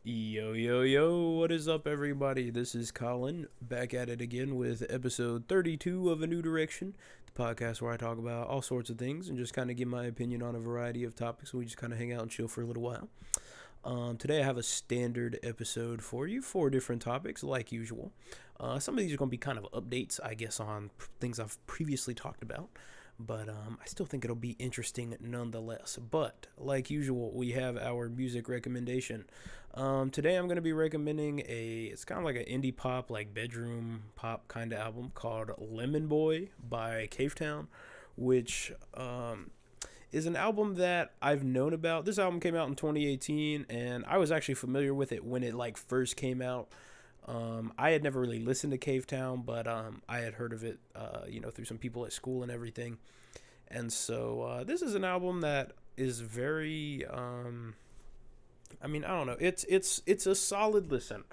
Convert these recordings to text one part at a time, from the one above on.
Yo, yo, yo, what is up, everybody? This is Colin, back at it again with episode 32 of A New Direction, the podcast where I talk about all sorts of things and just kind of give my opinion on a variety of topics. We just kind of hang out and chill for a little while. Today I have a standard episode for you, four different topics, like usual. Some of these are going to be kind of updates, I guess, on things I've previously talked about. But I still think it'll be interesting nonetheless. But like usual, we have our music recommendation. Today I'm going to be recommending it's kind of like an indie pop, like bedroom pop kind of album called Lemon Boy by Cavetown, which is an album that I've known about. This album came out in 2018, and I was actually familiar with it when it like first came out. I had never really listened to Cavetown, but I had heard of it, through some people at school and everything. And so this is an album that is very, I don't know. It's a solid listen.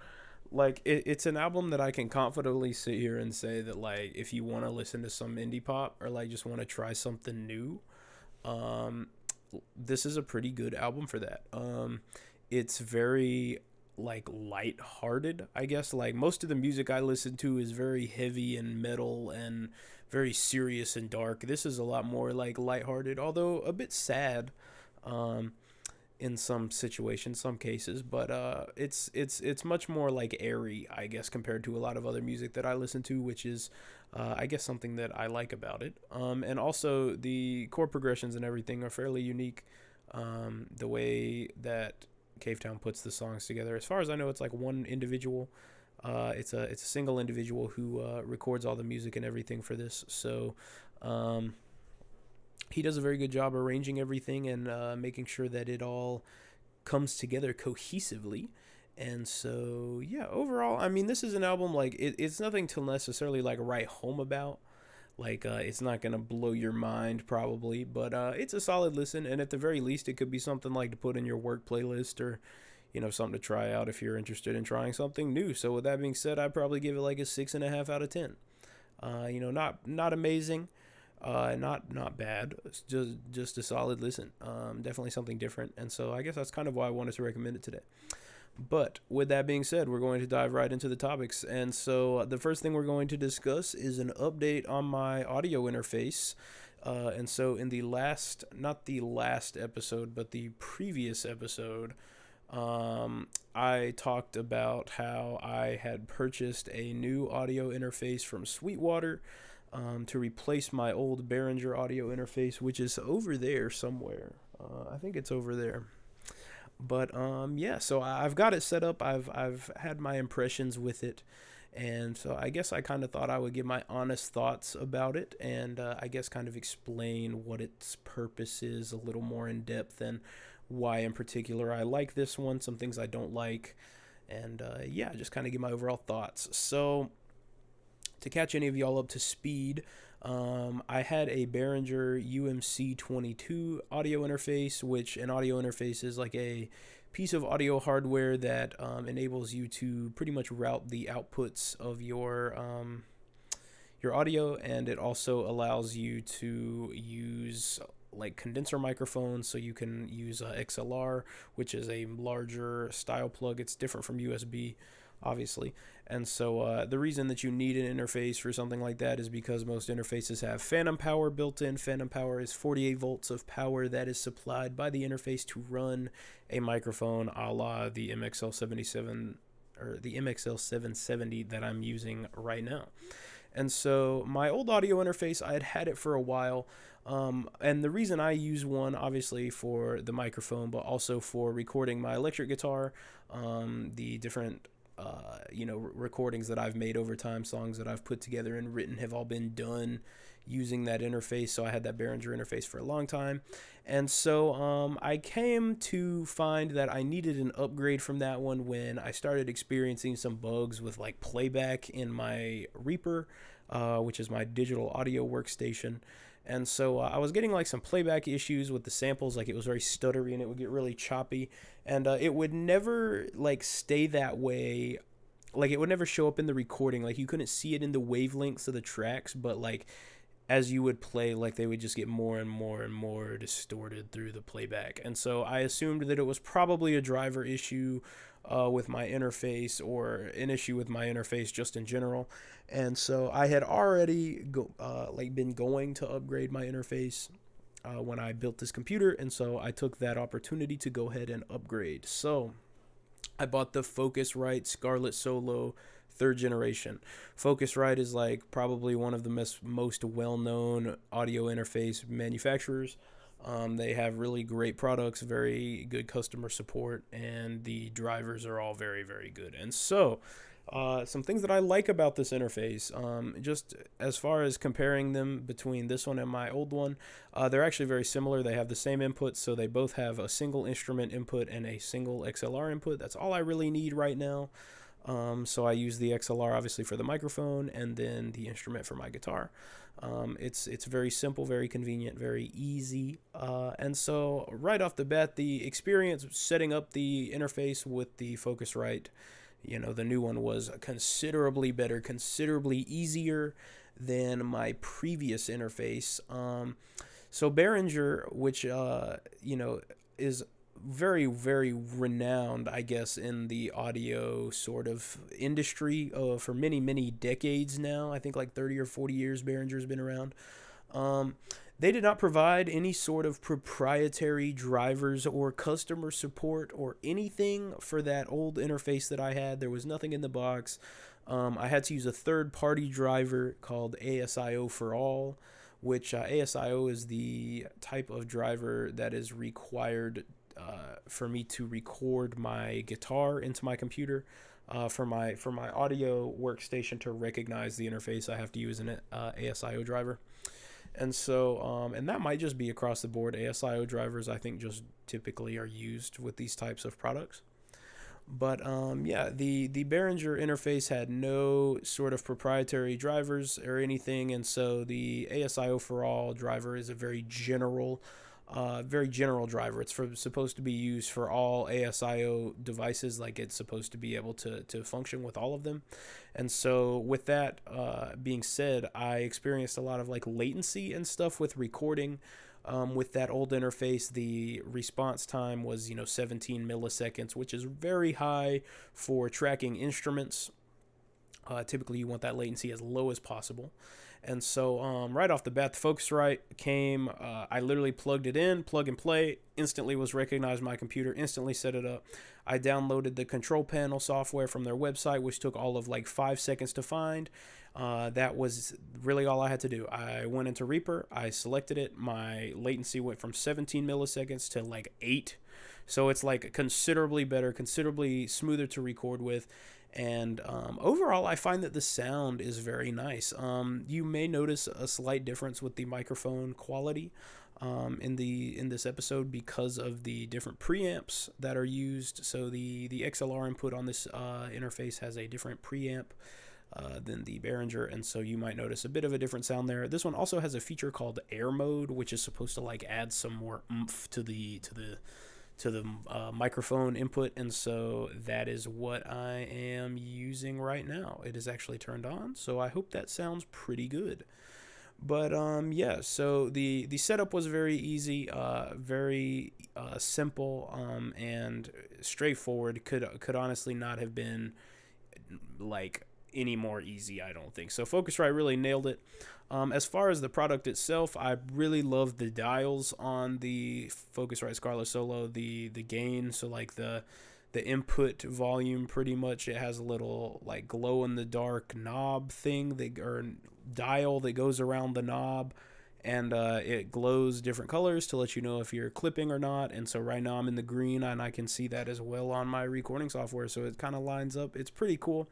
Like it's an album that I can confidently sit here and say that like if you want to listen to some indie pop or like just want to try something new, um, this is a pretty good album for that. It's very like light-hearted, I guess. Like most of the music I listen to is very heavy and metal and very serious and dark. This is a lot more like light-hearted, although a bit sad um in some situations, some cases, but it's much more like airy, I guess, compared to a lot of other music that I listen to, which is I guess something that I like about it. And also the chord progressions and everything are fairly unique. The way that Cavetown puts the songs together. As far as I know, it's like one individual. It's a single individual who records all the music and everything for this. So um, he does a very good job arranging everything and making sure that it all comes together cohesively. And so yeah, overall, I mean, this is an album like it's nothing to necessarily like write home about. Like it's not gonna blow your mind probably, but it's a solid listen, and at the very least, it could be something like to put in your work playlist or, something to try out if you're interested in trying something new. So with that being said, I'd probably give it like a 6.5 out of 10. Not amazing, not bad. It's just a solid listen. Definitely something different, and so I guess that's kind of why I wanted to recommend it today. But with that being said, we're going to dive right into the topics. And so the first thing we're going to discuss is an update on my audio interface. And so in the not the last episode, but the previous episode, I talked about how I had purchased a new audio interface from Sweetwater to replace my old Behringer audio interface, which is over there somewhere. I think it's over there. But yeah, so I've got it set up. I've had my impressions with it, and so I guess I kind of thought I would give my honest thoughts about it, and I guess kind of explain what its purpose is a little more in depth and why in particular I like this one, some things I don't like, and yeah, just kind of give my overall thoughts. So to catch any of y'all up to speed, I had a Behringer UMC22 audio interface, which an audio interface is like a piece of audio hardware that enables you to pretty much route the outputs of your audio, and it also allows you to use like condenser microphones, so you can use XLR, which is a larger style plug. It's different from USB, obviously. And so the reason that you need an interface for something like that is because most interfaces have phantom power built in. Phantom power is 48 volts of power that is supplied by the interface to run a microphone, a la the MXL77 or the MXL 770 that I'm using right now. And so my old audio interface, I had it for a while. And the reason I use one, obviously, for the microphone, but also for recording my electric guitar, the different recordings that I've made over time, songs that I've put together and written have all been done using that interface. So I had that Behringer interface for a long time. And so I came to find that I needed an upgrade from that one when I started experiencing some bugs with like playback in my Reaper, which is my digital audio workstation. And so I was getting like some playback issues with the samples, like it was very stuttery and it would get really choppy, and it would never like stay that way. Like it would never show up in the recording. Like you couldn't see it in the wavelengths of the tracks, but like as you would play, like they would just get more and more and more distorted through the playback. And so I assumed that it was probably a driver issue with my interface, or an issue with my interface just in general. And so I had already been going to upgrade my interface when I built this computer, and so I took that opportunity to go ahead and upgrade. So I bought the Focusrite Scarlett Solo 3rd generation. Focusrite is like probably one of the most well-known audio interface manufacturers. They have really great products, very good customer support, and the drivers are all very, very good. And so, some things that I like about this interface, just as far as comparing them between this one and my old one, they're actually very similar. They have the same inputs, so they both have a single instrument input and a single XLR input. That's all I really need right now. So I use the XLR obviously for the microphone, and then the instrument for my guitar. It's very simple, very convenient, very easy. And so right off the bat, the experience setting up the interface with the Focusrite, the new one, was considerably better, considerably easier than my previous interface. So Behringer, which is very, very renowned, I guess, in the audio sort of industry for many, many decades now. I think like 30 or 40 years Behringer's been around. They did not provide any sort of proprietary drivers or customer support or anything for that old interface that I had. There was nothing in the box. I had to use a third-party driver called ASIO for All, which ASIO is the type of driver that is required for me to record my guitar into my computer. For my audio workstation to recognize the interface, I have to use an ASIO driver. And so, and that might just be across the board. ASIO drivers, I think, just typically are used with these types of products. But the Behringer interface had no sort of proprietary drivers or anything, and so the ASIO for All driver is a very general driver. It's supposed to be used for all ASIO devices. Like, it's supposed to be able to function with all of them. And so with that being said, I experienced a lot of like latency and stuff with recording. With that old interface, the response time was 17 milliseconds, which is very high for tracking instruments. Typically you want that latency as low as possible. And so right off the bat, the Focusrite came. I literally plugged it in, plug and play, instantly was recognized my computer, instantly set it up. I downloaded the control panel software from their website, which took all of like 5 seconds to find. That was really all I had to do. I went into Reaper, I selected it. My latency went from 17 milliseconds to like 8. So it's like considerably better, considerably smoother to record with. And overall, I find that the sound is very nice. You may notice a slight difference with the microphone quality in this episode because of the different preamps that are used. So the XLR input on this interface has a different preamp than the Behringer, and so you might notice a bit of a different sound there. This one also has a feature called air mode, which is supposed to like add some more oomph to the microphone input, and so that is what I am using right now. It is actually turned on, so I hope that sounds pretty good. But yeah, so the setup was very easy, very simple, and straightforward. Could honestly not have been like any more easy, I don't think. So Focusrite really nailed it. As far as the product itself, I really love the dials on the Focusrite Scarlett Solo, the gain, so like the input volume, pretty much it has a little like glow in the dark knob thing or dial that goes around the knob, and it glows different colors to let you know if you're clipping or not. And so right now I'm in the green, and I can see that as well on my recording software, so it kind of lines up. It's pretty cool.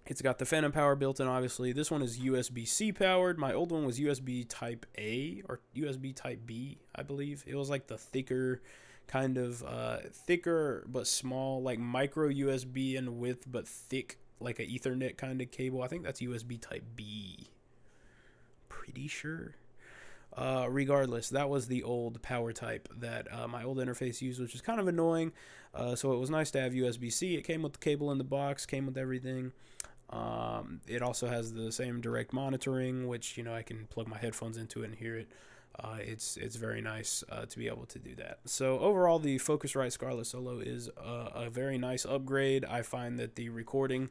It's got the phantom power built in, obviously. This one is USB-C powered. My old one was USB Type A or USB Type B, I believe. It was like the thicker, kind of thicker but small, like micro USB in width but thick, like an Ethernet kind of cable. I think that's USB Type B. Pretty sure. Regardless, that was the old power type that my old interface used, which is kind of annoying. So it was nice to have USB-C. It came with the cable in the box, came with everything. It also has the same direct monitoring, which, I can plug my headphones into it and hear it. It's very nice to be able to do that. So overall, the Focusrite Scarlett Solo is a very nice upgrade. I find that the recording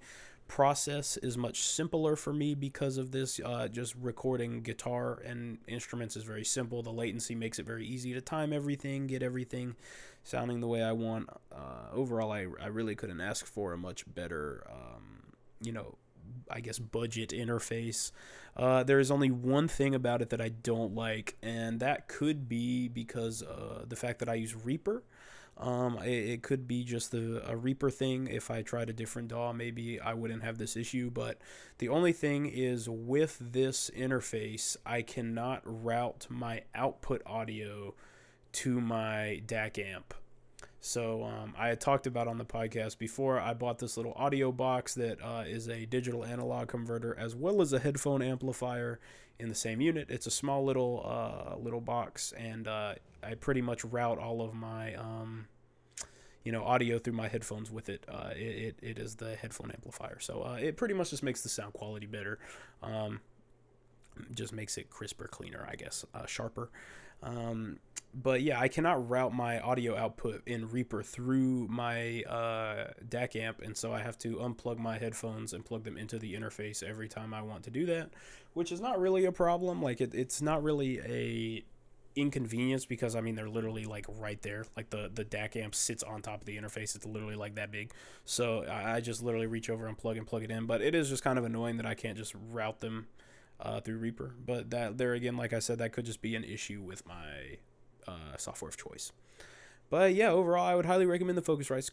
process is much simpler for me because of this. Just recording guitar and instruments is very simple. The latency makes it very easy to time everything, get everything sounding the way I want. Overall, I really couldn't ask for a much better, I guess, budget interface. There is only one thing about it that I don't like, and that could be because the fact that I use Reaper. It could be just a Reaper thing. If I tried a different DAW, maybe I wouldn't have this issue. But the only thing is, with this interface, I cannot route my output audio to my DAC amp. So I had talked about on the podcast before, I bought this little audio box that is a digital analog converter as well as a headphone amplifier in the same unit. It's a small little box, and I pretty much route all of my audio through my headphones with it. It is the headphone amplifier, so it pretty much just makes the sound quality better. Just makes it crisper, cleaner, I guess, sharper. But yeah, I cannot route my audio output in Reaper through my DAC amp, and so I have to unplug my headphones and plug them into the interface every time I want to do that, which is not really a problem. Like it's not really a inconvenience because they're literally like right there. Like the DAC amp sits on top of the interface. It's literally like that big. So I just literally reach over and plug it in. But it is just kind of annoying that I can't just route them through Reaper. But that there again, like I said, that could just be an issue with my software of choice. But yeah, overall, I would highly recommend the Focusrite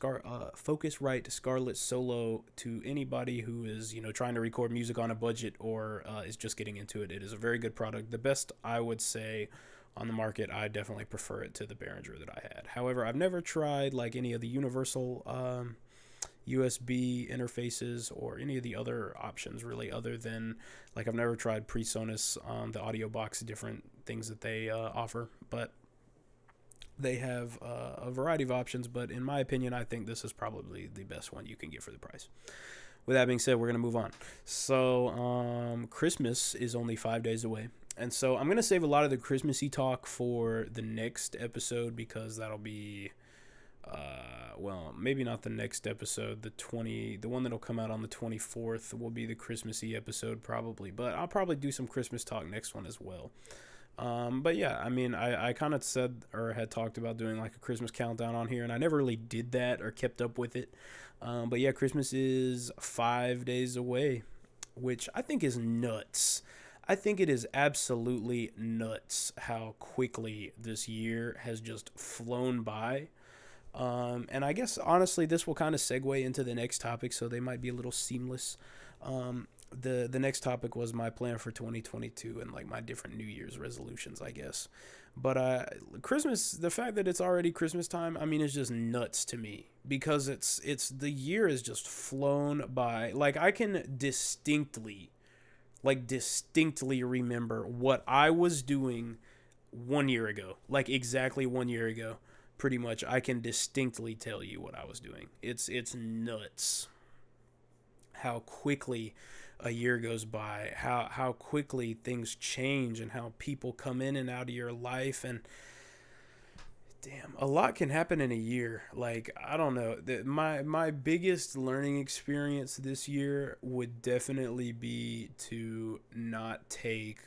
Scarlett Solo to anybody who is trying to record music on a budget or is just getting into it. It is a very good product. The best, I would say, on the market. I definitely prefer it to the Behringer that I had. However, I've never tried like any of the universal USB interfaces or any of the other options really, other than like I've never tried PreSonus, the audio box, different things that they offer, but they have a variety of options. But in my opinion, I think this is probably the best one you can get for the price. With that being said, we're going to move on. So Christmas is only 5 days away. And so I'm going to save a lot of the Christmassy talk for the next episode, because that'll be, maybe not the next episode. The one that'll come out on the 24th will be the Christmassy episode probably. But I'll probably do some Christmas talk next one as well. But yeah, I kind of said or had talked about doing like a Christmas countdown on here, and I never really did that or kept up with it. But yeah, Christmas is 5 days away, which I think is nuts. I think it is absolutely nuts how quickly this year has just flown by. And I guess, honestly, this will kind of segue into the next topic, so they might be a little seamless. The next topic was my plan for 2022 and like my different New Year's resolutions, I guess. But Christmas, the fact that it's already Christmas time, it's just nuts to me, because it's the year has just flown by. Like I can distinctly remember what I was doing 1 year ago, like exactly 1 year ago. Pretty much, I can distinctly tell you what I was doing. It's nuts how quickly a year goes by, how quickly things change, and how people come in and out of your life, and damn, a lot can happen in a year. Like, I don't know. My biggest learning experience this year would definitely be to not take,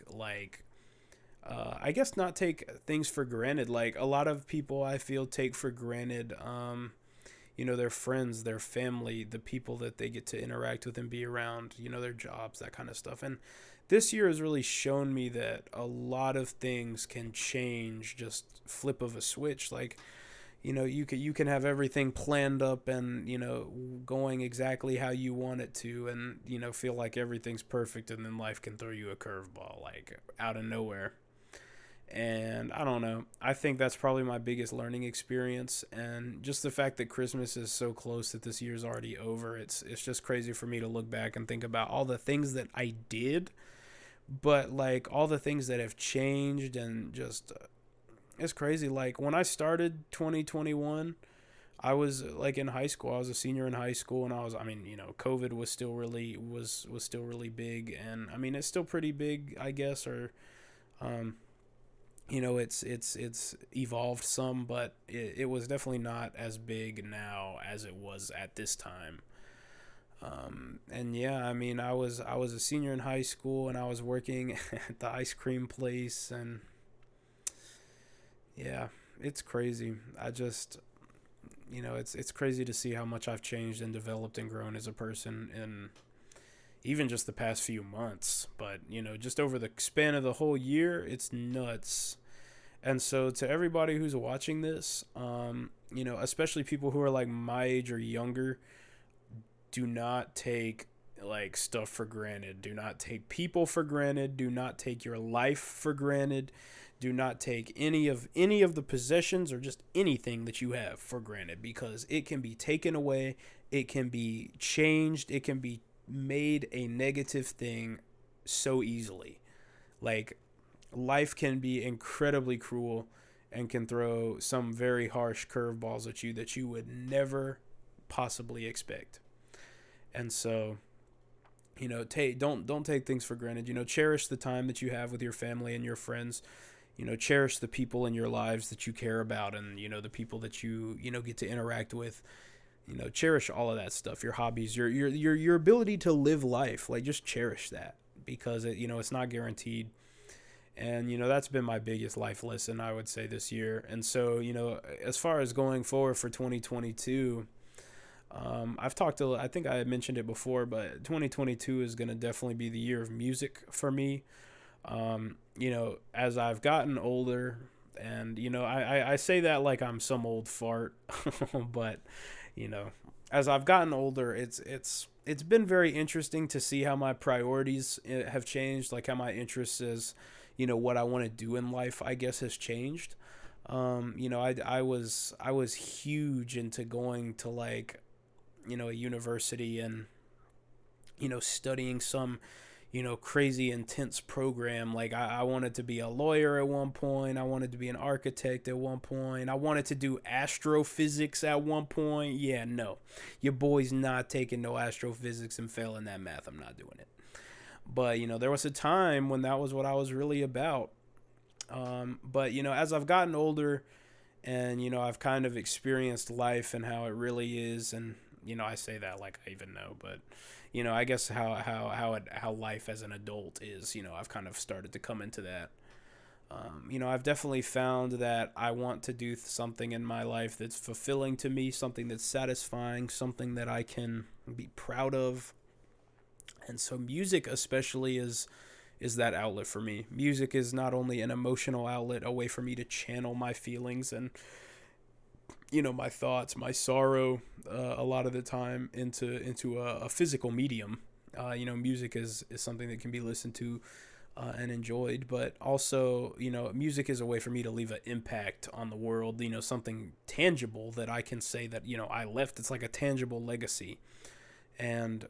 not take things for granted. Like, a lot of people, I feel, take for granted, their friends, their family, the people that they get to interact with and be around, their jobs, that kind of stuff. And this year has really shown me that a lot of things can change, just flip of a switch. Like, you can have everything planned up and, going exactly how you want it to, and, feel like everything's perfect, and then life can throw you a curveball, like, out of nowhere. And I don't know. I think that's probably my biggest learning experience, and just the fact that Christmas is so close that this year's already over. It's just crazy for me to look back and think about all the things that I did, but like all the things that have changed, and just it's crazy. Like when I started 2021, I was like in high school. I was a senior in high school, and I mean, COVID was still really was still really big, and I mean, it's still pretty big, I guess, or um, it's evolved some, but it was definitely not as big now as it was at this time. And yeah, I mean, I was a senior in high school, and I was working at the ice cream place, and yeah, it's crazy. I just it's crazy to see how much I've changed and developed and grown as a person in even just the past few months. But just over the span of the whole year, it's nuts. And so to everybody who's watching this, especially people who are like my age or younger, do not take like stuff for granted. Do not take people for granted. Do not take your life for granted. Do not take any of the possessions or just anything that you have for granted, because it can be taken away, it can be changed, it can be made a negative thing so easily. Like, life can be incredibly cruel and can throw some very harsh curveballs at you that you would never possibly expect. And so, don't take things for granted. Cherish the time that you have with your family and your friends. Cherish the people in your lives that you care about, and the people that you get to interact with. Cherish all of that stuff, your hobbies, your ability to live life. Like, just cherish that, because it's not guaranteed. And that's been my biggest life lesson, I would say, this year. And so as far as going forward for 2022, I think I had mentioned it before, but 2022 is going to definitely be the year of music for me. As I've gotten older, and I say that like I'm some old fart, but you know, as I've gotten older, it's been very interesting to see how my priorities have changed, like how my interests is, what I want to do in life, I guess, has changed. I was huge into going to, like, a university and studying some crazy intense program. Like, I wanted to be a lawyer at one point. I wanted to be an architect at one point. I wanted to do astrophysics at one point. Yeah, no. Your boy's not taking no astrophysics and failing that math. I'm not doing it. But, there was a time when that was what I was really about. But, as I've gotten older and, I've kind of experienced life and how it really is, and, I say that like I even know, but I guess how life as an adult is. I've kind of started to come into that. I've definitely found that I want to do something in my life that's fulfilling to me, something that's satisfying, something that I can be proud of. And so music especially is that outlet for me. Music is not only an emotional outlet, a way for me to channel my feelings and my thoughts, my sorrow, a lot of the time into a physical medium. Music is something that can be listened to and enjoyed, but also, music is a way for me to leave an impact on the world, something tangible that I can say that, I left. It's like a tangible legacy. And,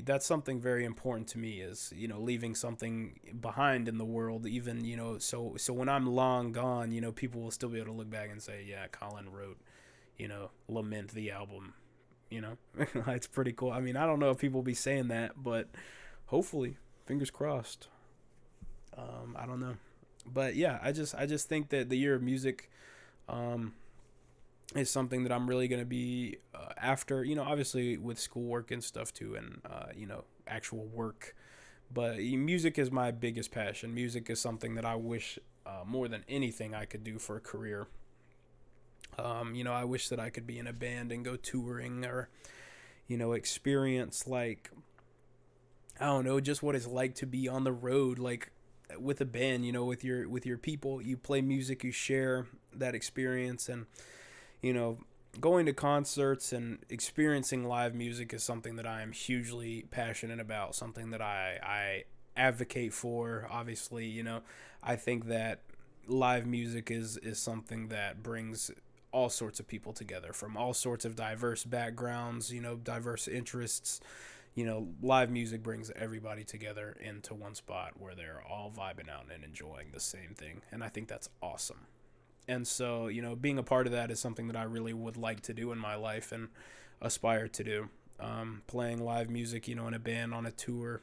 that's something very important to me, is, leaving something behind in the world, even, so when I'm long gone, people will still be able to look back and say, yeah, Colin wrote, Lament, the album, it's pretty cool. I mean, I don't know if people will be saying that, but hopefully, fingers crossed. I don't know. But yeah, I just think that the year of music, is something that I'm really going to be after, obviously with schoolwork and stuff too, and, actual work. But music is my biggest passion. Music is something that I wish more than anything I could do for a career. I wish that I could be in a band and go touring, or, experience, like, I don't know, just what it's like to be on the road, like, with a band, with your people. You play music, you share that experience, and, going to concerts and experiencing live music is something that I am hugely passionate about, something that I advocate for. Obviously, I think that live music is something that brings all sorts of people together from all sorts of diverse backgrounds, diverse interests. Live music brings everybody together into one spot where they're all vibing out and enjoying the same thing. And I think that's awesome. And so, being a part of that is something that I really would like to do in my life and aspire to do. Playing live music, in a band on a tour,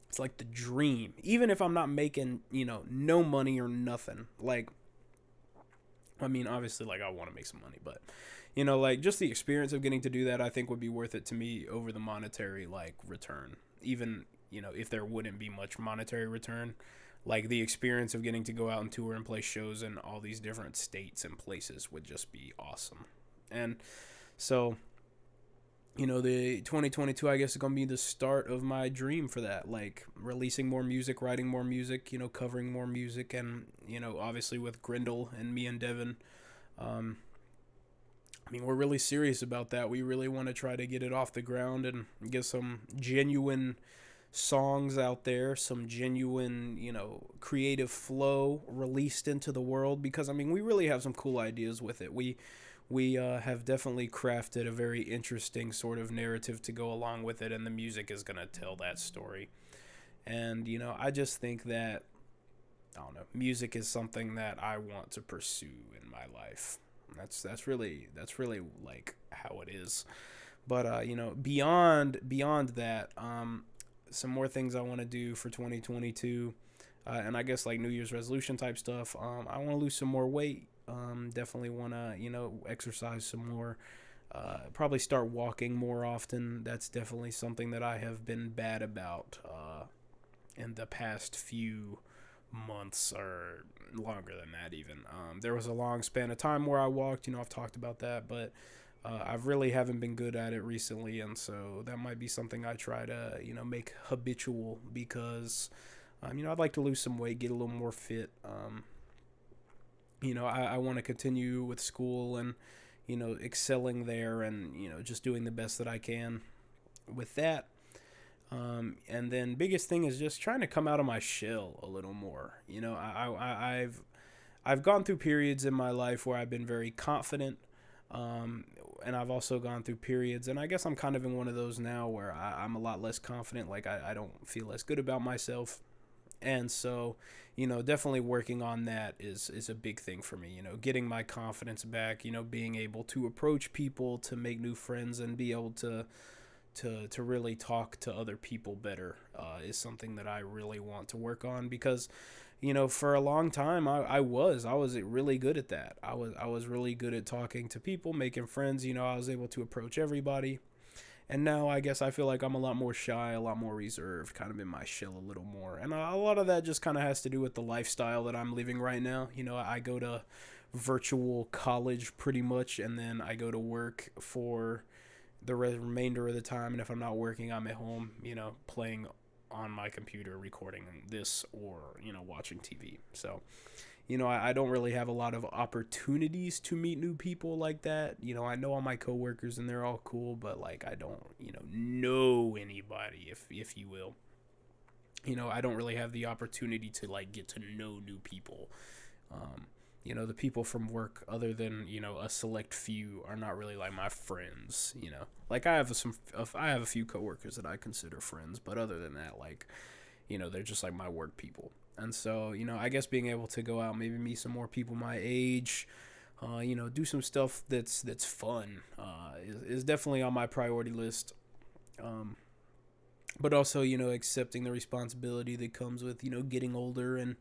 it's like the dream. Even if I'm not making, no money or nothing. Like, I mean, obviously, like, I want to make some money, but, like, just the experience of getting to do that, I think would be worth it to me over the monetary, like, return. Even, if there wouldn't be much monetary return, like, the experience of getting to go out and tour and play shows in all these different states and places would just be awesome. And so, the 2022, I guess, is going to be the start of my dream for that. Like, releasing more music, writing more music, covering more music. And, obviously with Grindle and me and Devin, I mean, we're really serious about that. We really want to try to get it off the ground and get some genuine songs out there, some genuine, creative flow released into the world. Because, I mean, we really have some cool ideas with it. We have definitely crafted a very interesting sort of narrative to go along with it, and the music is going to tell that story. And, I just think that, I don't know, music is something that I want to pursue in my life. That's really like how it is. But beyond that, some more things I want to do for 2022, and I guess like New Year's resolution type stuff. I want to lose some more weight. Definitely want to, exercise some more. Probably start walking more often. That's definitely something that I have been bad about in the past few months, or longer than that even. There was a long span of time where I walked. I've talked about that, but I really haven't been good at it recently, and so that might be something I try to, make habitual, because, I'd like to lose some weight, get a little more fit. I want to continue with school and, excelling there and, just doing the best that I can with that. And then biggest thing is just trying to come out of my shell a little more. I've gone through periods in my life where I've been very confident, and I've also gone through periods, and I guess I'm kind of in one of those now where I'm a lot less confident. Like, I don't feel as good about myself. And so, definitely working on that is a big thing for me, getting my confidence back, being able to approach people, to make new friends, and be able to really talk to other people better is something that I really want to work on, because, for a long time I was really good at that. I was really good at talking to people, making friends. I was able to approach everybody. And now I guess I feel like I'm a lot more shy, a lot more reserved, kind of in my shell a little more. And a lot of that just kind of has to do with the lifestyle that I'm living right now. I go to virtual college pretty much, and then I go to work for the remainder of the time. And if I'm not working, I'm at home, playing on my computer, recording this, or, watching TV. So, I don't really have a lot of opportunities to meet new people like that. I know all my coworkers and they're all cool, but like, I don't, know anybody, if you will. I don't really have the opportunity to like get to know new people. The people from work, other than, a select few, are not really like my friends. Like, I have a few coworkers that I consider friends, but other than that, like, they're just like my work people. And so, I guess being able to go out, maybe meet some more people my age, do some stuff that's fun, is definitely on my priority list. But also, accepting the responsibility that comes with, getting older, and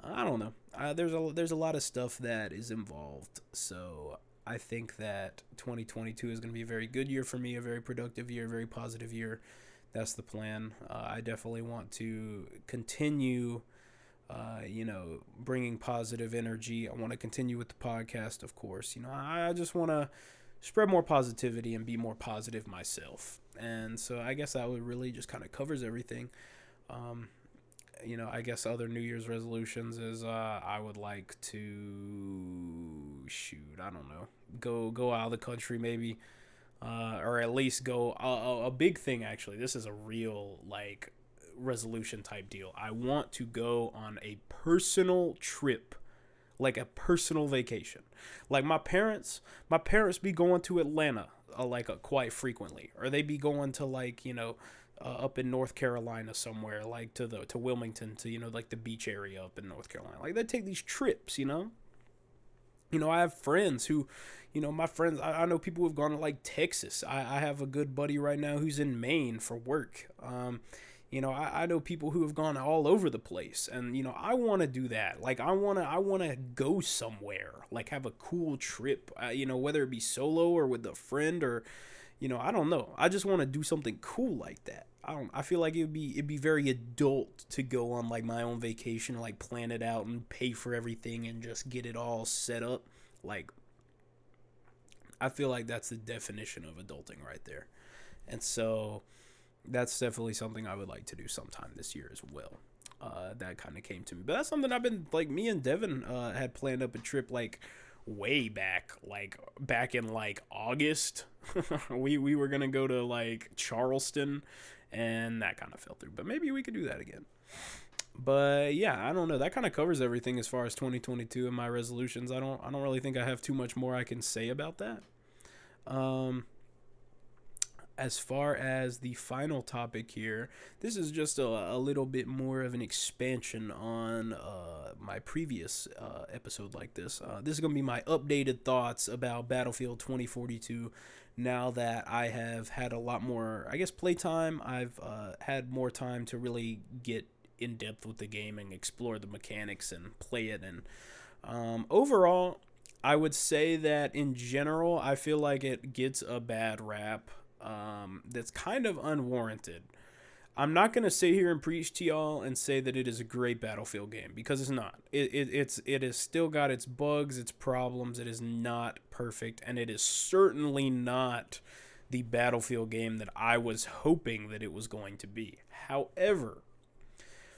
I don't know. There's a lot of stuff that is involved. So I think that 2022 is going to be a very good year for me, a very productive year, a very positive year. That's the plan. I definitely want to continue, bringing positive energy. I want to continue with the podcast, of course. I just want to spread more positivity and be more positive myself. And so I guess that would really just kind of covers everything. I guess other New Year's resolutions is I would like to I don't know, go out of the country maybe. Or at least go a big thing. Actually, this is a real like resolution type deal. I want to go on a personal trip, like a personal vacation. Like my parents be going to Atlanta quite frequently, or they be going to like up in North Carolina somewhere, like to Wilmington, to like the beach area up in North Carolina. Like they take these trips. I have friends who, my friends, I know people who have gone to like Texas. I have a good buddy right now who's in Maine for work. I know people who have gone all over the place, and I want to do that. Like I want to go somewhere, like have a cool trip. Whether it be solo or with a friend, or I don't know. I just want to do something cool like that. I feel like it'd be very adult to go on like my own vacation, like plan it out and pay for everything and just get it all set up. Like I feel like that's the definition of adulting right there. And so that's definitely something I would like to do sometime this year as well. That kind of came to me, but that's something I've been like me and Devin had planned up a trip like way back, like back in like August. we were gonna go to like Charleston, and that kind of fell through. But maybe we could do that again. But yeah, I don't know. That kind of covers everything as far as 2022 and my resolutions. I don't really think I have too much more I can say about that. Um, as far as the final topic here, this is just a little bit more of an expansion on my previous episode like this. This is going to be my updated thoughts about Battlefield 2042 now that I have had a lot more, I guess, playtime. I've had more time to really get in depth with the game and explore the mechanics and play it. And overall, I would say that in general, I feel like it gets a bad rap that's kind of unwarranted. I'm not gonna sit here and preach to y'all and say that it is a great Battlefield game, because it's not. It has still got its bugs, its problems. It is not perfect, and it is certainly not the Battlefield game that I was hoping that it was going to be. However,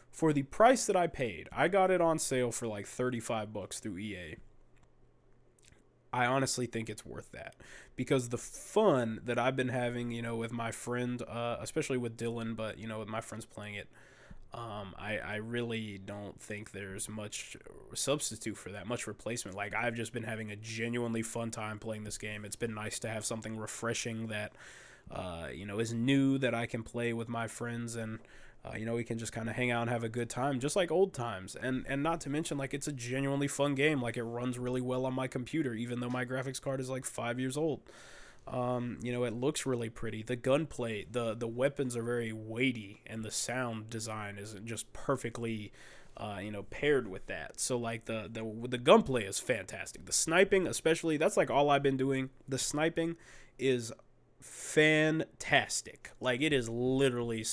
for the price that I paid, I got it on sale for like $35 through EA. I honestly think it's worth that, because the fun that I've been having, with my friend, especially with Dylan, but with my friends playing it, I really don't think there's much substitute for that, much replacement. Like, I've just been having a genuinely fun time playing this game. It's been nice to have something refreshing that, is new, that I can play with my friends, and we can just kind of hang out and have a good time, just like old times. And not to mention, like, it's a genuinely fun game. Like, it runs really well on my computer, even though my graphics card is like 5 years old. It looks really pretty. The gunplay, the weapons are very weighty, and the sound design is just perfectly, paired with that. So like the gunplay is fantastic. The sniping, especially, that's like all I've been doing. The sniping is fantastic. Like, it is literally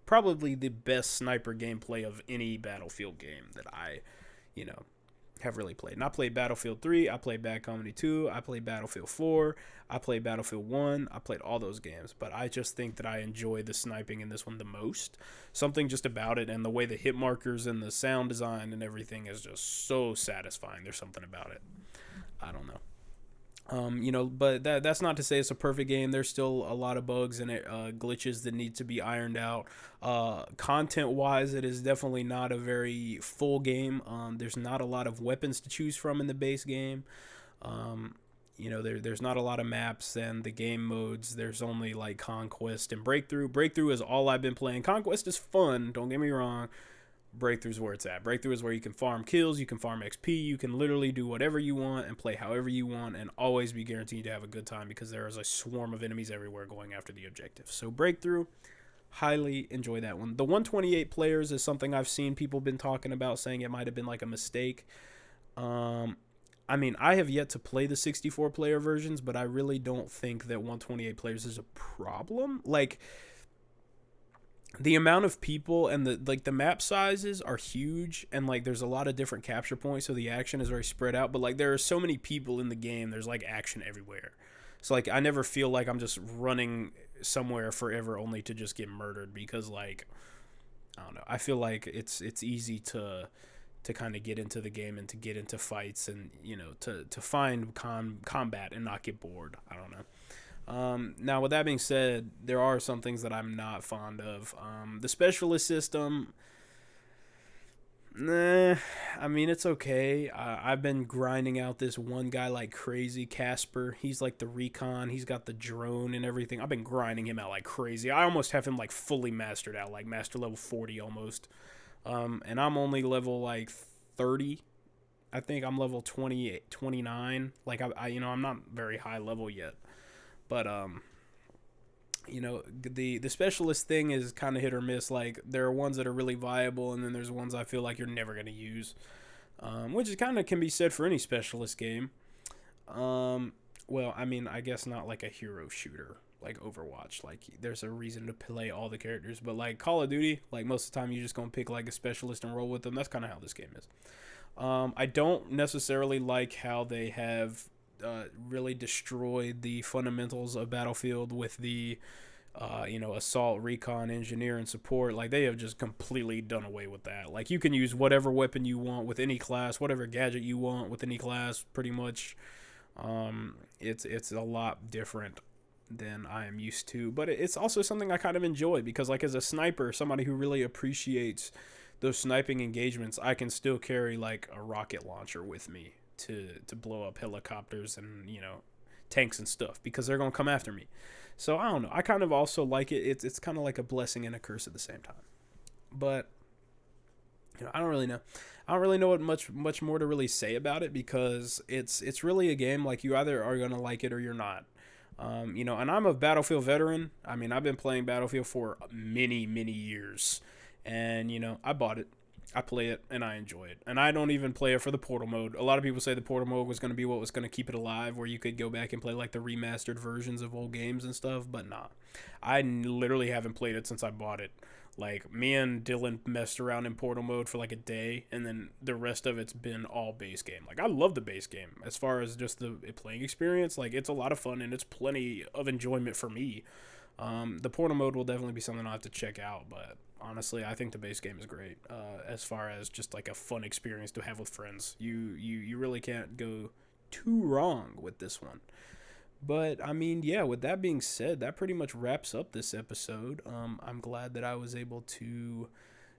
probably the best sniper gameplay of any Battlefield game that I, have really played. And I played Battlefield 3, I played Bad Company 2, I played Battlefield 4, I played Battlefield 1, I played all those games, but I just think that I enjoy the sniping in this one the most. Something just about it, and the way the hit markers and the sound design and everything is just so satisfying. There's something about it. I don't know. But that's not to say it's a perfect game. There's still a lot of bugs and glitches that need to be ironed out. Content-wise, it is definitely not a very full game. There's not a lot of weapons to choose from in the base game. There's not a lot of maps and the game modes. There's only like Conquest and Breakthrough. Breakthrough is all I've been playing. Conquest is fun, don't get me wrong. Breakthrough's where it's at. Breakthrough is where you can farm kills, you can farm XP, you can literally do whatever you want and play however you want and always be guaranteed to have a good time, because there is a swarm of enemies everywhere going after the objective. So Breakthrough, highly enjoy that one. The 128 players is something I've seen people been talking about, saying it might have been like a mistake. I have yet to play the 64 player versions, but I really don't think that 128 players is a problem. Like, the amount of people and the map sizes are huge, and like there's a lot of different capture points, so the action is very spread out, but like there are so many people in the game, there's like action everywhere. So like I never feel like I'm just running somewhere forever only to just get murdered, because like I don't know, I feel like it's easy to kind of get into the game and to get into fights and to find combat and not get bored. I don't know. Now, with that being said, there are some things that I'm not fond of. The specialist system, it's okay. I've been grinding out this one guy like crazy, Casper. He's like the recon. He's got the drone and everything. I've been grinding him out like crazy. I almost have him like fully mastered out, like master level 40 almost. And I'm only level like 30. I think I'm level 28, 29. Like I'm not very high level yet, but the specialist thing is kind of hit or miss. Like there are ones that are really viable, and then there's ones I feel like you're never gonna use, which is kind of can be said for any specialist game. Well, I mean, I guess not like a hero shooter like Overwatch. Like there's a reason to play all the characters, but like Call of Duty, like most of the time you're just gonna pick like a specialist and roll with them. That's kind of how this game is. I don't necessarily like how they have really destroyed the fundamentals of Battlefield with the assault, recon, engineer, and support. Like they have just completely done away with that. Like you can use whatever weapon you want with any class, whatever gadget you want with any class, pretty much. It's a lot different than I am used to, but it's also something I kind of enjoy because, like, as a sniper, somebody who really appreciates those sniping engagements, I can still carry like a rocket launcher with me to blow up helicopters and tanks and stuff because they're gonna come after me. So I don't know. I kind of also like it. It's kind of like a blessing and a curse at the same time. But I don't really know. I don't really know what much more to really say about it because it's really a game like you either are gonna like it or you're not. And I'm a Battlefield veteran. I mean, I've been playing Battlefield for many years, and I bought it, I play it, and I enjoy it. And I don't even play it for the portal mode. A lot of people say the portal mode was going to be what was going to keep it alive, where you could go back and play like the remastered versions of old games and stuff. But nah, I literally haven't played it since I bought it. Like, me and Dylan messed around in portal mode for like a day, and then the rest of it's been all base game. Like, I love the base game. As far as just the playing experience, like, it's a lot of fun, and it's plenty of enjoyment for me. The portal mode will definitely be something I'll have to check out, but honestly, I think the base game is great. As far as just like a fun experience to have with friends. You really can't go too wrong with this one. But I mean, yeah, with that being said, that pretty much wraps up this episode. I'm glad that I was able to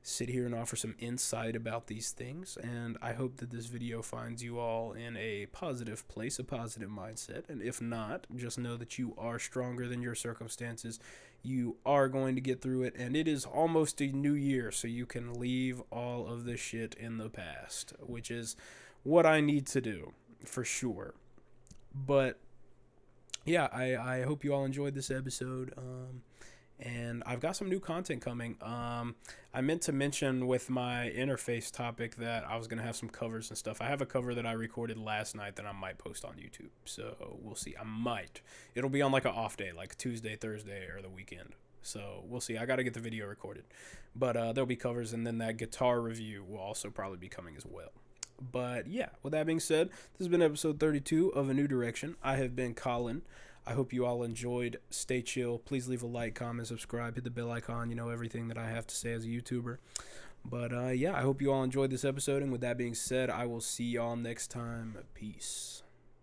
sit here and offer some insight about these things, and I hope that this video finds you all in a positive place, a positive mindset. And if not, just know that you are stronger than your circumstances. You are going to get through it, and it is almost a new year, so you can leave all of this shit in the past, which is what I need to do for sure. But yeah, I hope you all enjoyed this episode. And I've got some new content coming. I meant to mention with my interface topic that I was going to have some covers and stuff. I have a cover that I recorded last night that I might post on YouTube. So we'll see. I might. It'll be on like an off day, like Tuesday, Thursday, or the weekend. So we'll see. I got to get the video recorded. But there'll be covers, and then that guitar review will also probably be coming as well. But yeah, with that being said, this has been episode 32 of A New Direction. I have been Colin. I hope you all enjoyed. Stay chill. Please leave a like, comment, subscribe, hit the bell icon, everything that I have to say as a YouTuber. But yeah, I hope you all enjoyed this episode. And with that being said, I will see y'all next time. Peace.